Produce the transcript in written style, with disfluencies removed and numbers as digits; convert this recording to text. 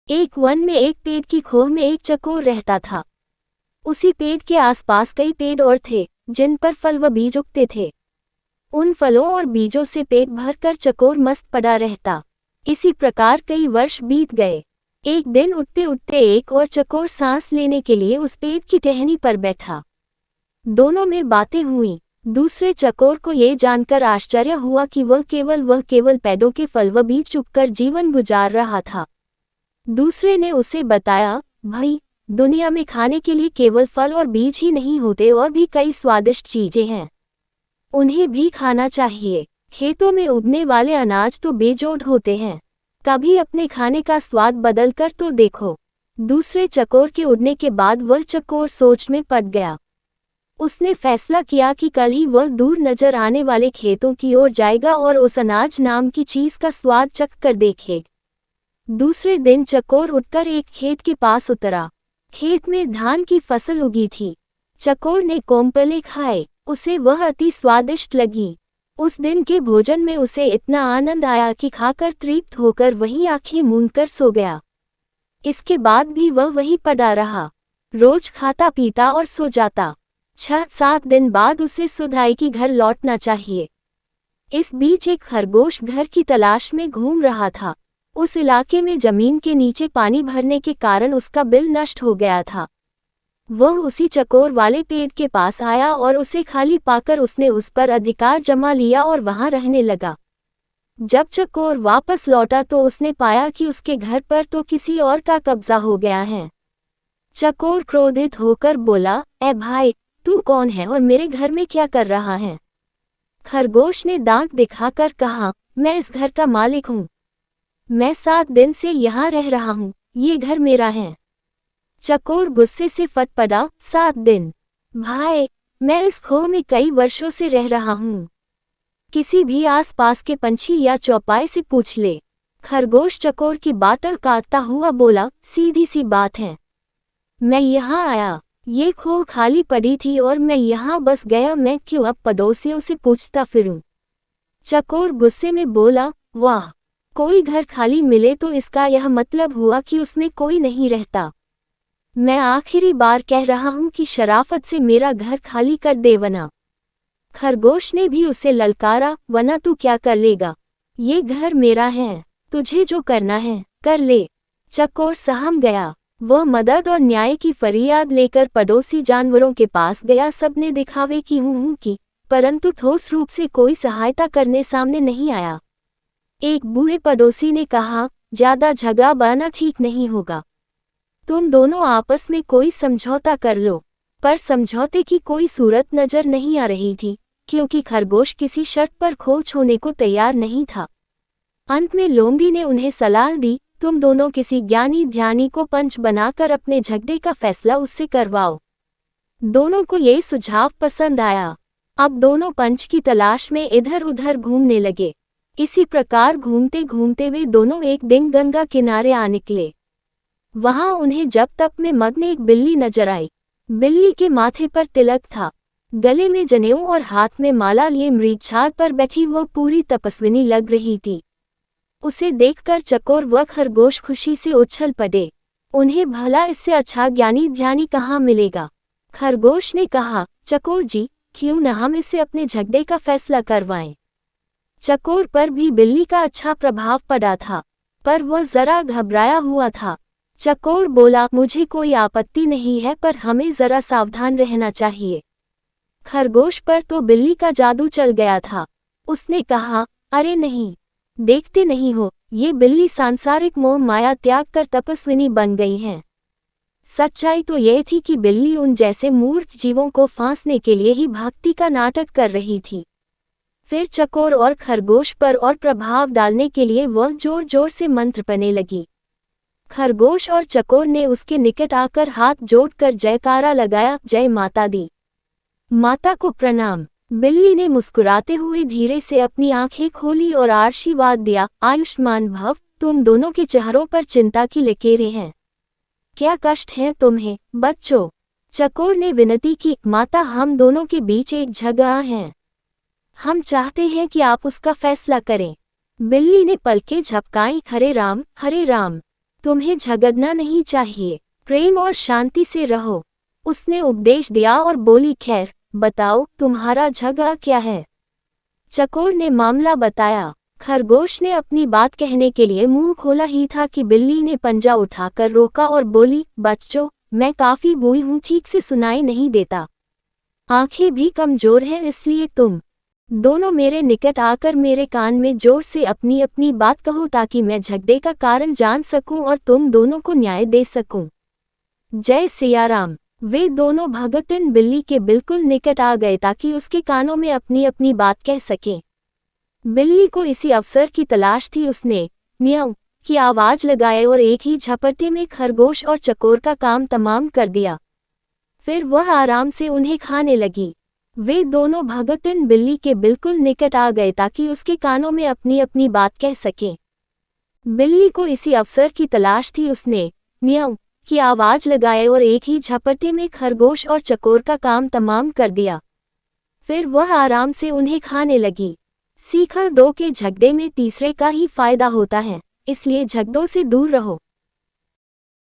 एक वन में एक पेड़ की खोह में एक चकोर रहता था। उसी पेड़ के आसपास कई पेड़ और थे जिन पर फल व बीज उगते थे। उन फलों और बीजों से पेट भरकर चकोर मस्त पड़ा रहता। इसी प्रकार कई वर्ष बीत गए। एक दिन उठते उठते एक और चकोर सांस लेने के लिए उस पेड़ की टहनी पर बैठा। दोनों में बातें हुई। दूसरे चकोर को ये जानकर आश्चर्य हुआ कि वह केवल पेड़ों के फल व बीज चुगकर जीवन गुजार रहा था। दूसरे ने उसे बताया, भाई, दुनिया में खाने के लिए केवल फल और बीज ही नहीं होते और भी कई स्वादिष्ट चीजें हैं, उन्हें भी खाना चाहिए। खेतों में उगने वाले अनाज तो बेजोड़ होते हैं, कभी अपने खाने का स्वाद बदल कर तो देखो। दूसरे चकोर के उड़ने के बाद वह चकोर सोच में पड़ गया। उसने फैसला किया कि कल ही वह दूर नजर आने वाले खेतों की ओर जाएगा और उस अनाज नाम की चीज का स्वाद चख कर देखेगा। दूसरे दिन चकोर उठकर एक खेत के पास उतरा। खेत में धान की फसल उगी थी। चकोर ने कोंपले खाए, उसे वह अति स्वादिष्ट लगी। उस दिन के भोजन में उसे इतना आनंद आया कि खाकर तृप्त होकर वहीं आंखें मूंदकर सो गया। इसके बाद भी वह वहीं पड़ा रहा, रोज खाता पीता और सो जाता। 6-7 दिन बाद उसे सुध आई कि घर लौटना चाहिए। इस बीच एक खरगोश घर की तलाश में घूम रहा था। उस इलाके में जमीन के नीचे पानी भरने के कारण उसका बिल नष्ट हो गया था। वह उसी चकोर वाले पेड़ के पास आया और उसे खाली पाकर उसने उस पर अधिकार जमा लिया और वहां रहने लगा। जब चकोर वापस लौटा तो उसने पाया कि उसके घर पर तो किसी और का कब्जा हो गया है। चकोर क्रोधित होकर बोला, ए भाई, तू कौन है और मेरे घर में क्या कर रहा है? खरगोश ने दांत दिखाकर कहा, मैं इस घर का मालिक हूँ। मैं 7 दिन से यहाँ रह रहा हूँ, ये घर मेरा है। चकोर गुस्से से फट पड़ा, 7 दिन? भाई, मैं इस खोह में कई वर्षों से रह रहा हूँ। किसी भी आसपास के पंछी या चौपाई से पूछ ले। खरगोश चकोर की बातें काटता हुआ बोला, सीधी सी बात है, मैं यहाँ आया, ये खोह खाली पड़ी थी और मैं यहाँ बस गया, मैं क्यों अब पड़ोसियों से पूछता फिरूं? चकोर गुस्से में बोला, वाह, कोई घर खाली मिले तो इसका यह मतलब हुआ कि उसमें कोई नहीं रहता। मैं आखिरी बार कह रहा हूं कि शराफत से मेरा घर खाली कर दे वना। खरगोश ने भी उसे ललकारा, वना तू क्या कर लेगा? ये घर मेरा है, तुझे जो करना है कर ले। चकोर सहम गया। वह मदद और न्याय की फरियाद लेकर पड़ोसी जानवरों के पास गया। सबने दिखावे की हूं की, परंतु ठोस रूप से कोई सहायता करने सामने नहीं आया। एक बूढ़े पड़ोसी ने कहा, ज्यादा झगड़ा बना ठीक नहीं होगा, तुम दोनों आपस में कोई समझौता कर लो। पर समझौते की कोई सूरत नजर नहीं आ रही थी, क्योंकि खरगोश किसी शर्त पर खोह छोड़ने को तैयार नहीं था। अंत में लोमड़ी ने उन्हें सलाह दी, तुम दोनों किसी ज्ञानी ध्यानी को पंच बनाकर अपने झगड़े का फैसला उससे करवाओ। दोनों को ये सुझाव पसंद आया। अब दोनों पंच की तलाश में इधर उधर घूमने लगे। इसी प्रकार घूमते घूमते वे दोनों एक दिन गंगा किनारे आ निकले। वहां उन्हें जब तप में मग्न एक बिल्ली नजर आई। बिल्ली के माथे पर तिलक था, गले में जनेऊ और हाथ में माला लिए मृगछाल पर बैठी वह पूरी तपस्विनी लग रही थी। उसे देखकर चकोर व खरगोश खुशी से उछल पड़े। उन्हें भला इससे अच्छा ज्ञानी ध्यानी कहाँ मिलेगा? खरगोश ने कहा, चकोर जी, क्यों न हम इससे अपने झगड़े का फैसला करवाएं। चकोर पर भी बिल्ली का अच्छा प्रभाव पड़ा था, पर वह जरा घबराया हुआ था। चकोर बोला, मुझे कोई आपत्ति नहीं है, पर हमें जरा सावधान रहना चाहिए। खरगोश पर तो बिल्ली का जादू चल गया था। उसने कहा, अरे नहीं, देखते नहीं हो, ये बिल्ली सांसारिक मोह माया त्याग कर तपस्विनी बन गई हैं। सच्चाई तो ये थी कि बिल्ली उन जैसे मूर्ख जीवों को फांसने के लिए ही भक्ति का नाटक कर रही थी। फिर चकोर और खरगोश पर और प्रभाव डालने के लिए वह जोर जोर से मंत्र पढ़ने लगी। खरगोश और चकोर ने उसके निकट आकर हाथ जोड़कर जयकारा लगाया, जय माता दी, माता को प्रणाम। बिल्ली ने मुस्कुराते हुए धीरे से अपनी आंखें खोली और आशीर्वाद दिया, आयुष्मान भव। तुम दोनों के चेहरों पर चिंता की लकीरें हैं, क्या कष्ट है तुम्हें बच्चों? चकोर ने विनती की, माता, हम दोनों के बीच एक झगड़ा है, हम चाहते हैं कि आप उसका फैसला करें। बिल्ली ने पलकें झपकाई, हरे राम हरे राम। तुम्हें झगड़ना नहीं चाहिए, प्रेम और शांति से रहो। उसने उपदेश दिया और बोली, खैर बताओ तुम्हारा झगड़ा क्या है। चकोर ने मामला बताया। खरगोश ने अपनी बात कहने के लिए मुंह खोला ही था कि बिल्ली ने पंजा उठाकर रोका और बोली, बच्चों, मैं काफी बूढ़ी हूँ, ठीक से सुनाई नहीं देता। आंखें भी कमजोर हैं, इसलिए तुम दोनों मेरे निकट आकर मेरे कान में जोर से अपनी अपनी बात कहो ताकि मैं झगड़े का कारण जान सकूं और तुम दोनों को न्याय दे सकूं। जय सिया राम। वे दोनों भगतन बिल्ली के बिल्कुल निकट आ गए ताकि उसके कानों में अपनी अपनी बात कह सकें। बिल्ली को इसी अवसर की तलाश थी। उसने म्याऊं की आवाज लगाई और एक ही झपट्टे में खरगोश और चकोर का काम तमाम कर दिया। फिर वह आराम से उन्हें खाने लगी। वे दोनों भगतन बिल्ली के बिल्कुल निकट आ गए ताकि उसके कानों में अपनी अपनी बात कह सकें। बिल्ली को इसी अवसर की तलाश थी। उसने म्याऊं की आवाज लगाई और एक ही झपट्टे में खरगोश और चकोर का काम तमाम कर दिया। फिर वह आराम से उन्हें खाने लगी। सीखा, दो के झगड़े में तीसरे का ही फायदा होता है, इसलिए झगड़ों से दूर रहो।